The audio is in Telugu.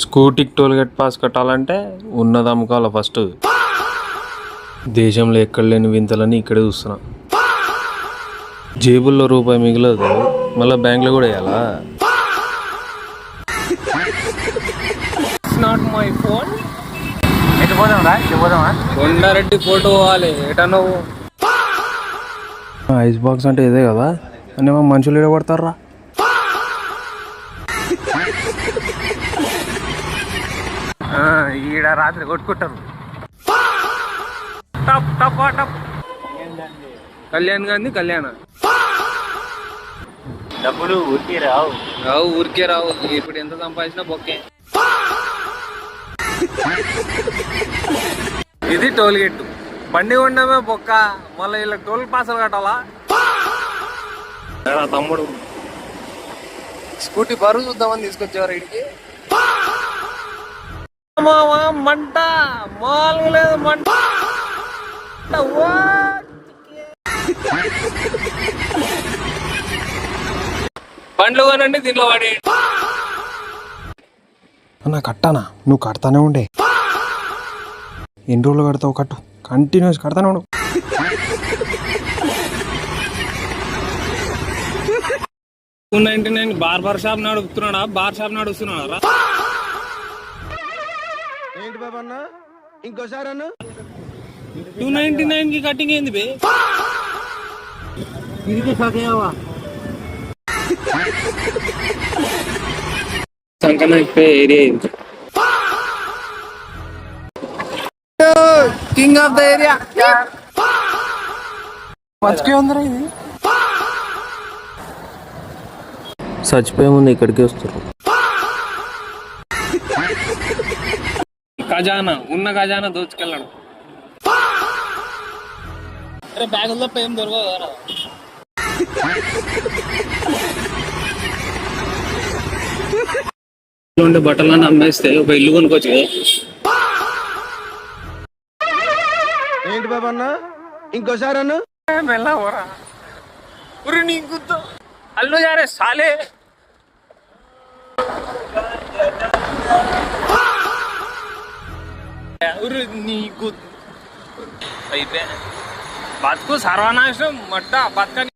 స్కూటీకి టోల్ గేట్ పాస్ కట్టాలంటే ఉన్నది అమ్ముకోవాలి ఫస్ట్. దేశంలో ఎక్కడ లేని వింతలని ఇక్కడే చూస్తున్నా. జేబుల్లో రూపాయి మిగలదు, మళ్ళీ బ్యాంకులో కూడా వేయాలా? Not my phone. Kondareddy photo పోవాలి ఎటనో. ఐస్ బాక్స్ అంటే ఇదే కదా అని మనుషులు ఇడబడతారా? ఈడ రాత్రి కొట్టుకుంటారు. కళ్యాణ్ గాంధీ కళ్యాణ డబ్బులు ఊరికే రావు. ఊరికే రావు. ఇప్పుడు ఎంత సంపాదించినా బొక్కే. ఇది టోల్ గేట్. బండి ఉండమే బొక్క, మళ్ళీ ఇలా టోల్ పాసులు కట్టాలా? తమ్ముడు స్కూటీ బరువు చూద్దామని తీసుకొచ్చేవారు ఇడికి. మంట మామూలుగా లేదు, మంట. బండ్లు కొనండి దీంట్లో వాడి. అన్న కట్టానా? నువ్వు కడతానే ఉండే. ఎన్ని రోజులు కడతావు? కట్టు, కంటిన్యూస్ కడతానే ఉండు. $299 బార్బర్ షాప్ నడుపుతున్నాడా? బార్ షాప్ నడుస్తున్నాడా? ఏంటి బాబు అన్న, ఇంకోసారి అన్న. 299 కి కటింగ్ ఏంది బే? తిరిగి సగేవా సంకన ఏరియా ఇది. King of the area. మర్చిపోయి ఉందరా ఇది. చచ్చిపోయే ముందు ఇక్కడికి వస్తారు. ఖజానా, ఉన్న ఖజానా దోచుకెళ్ళడం. అరే బ్యాగుల్లో ఏం దొరకవు కదా. ఉండే బట్టలను అమ్మేస్తే ఒక ఇల్లు కొనుక్కోవచ్చు కదా. ఏంటి బాబు అన్న, ఇంకోసారి అన్న. మెల్లవరా ఉరి నీ గుద్దు అల్లు జారే సాలే. ఉరి నీ గుద్దు అయితే బతుకు సర్వనాశనం మడ్డ బతకని.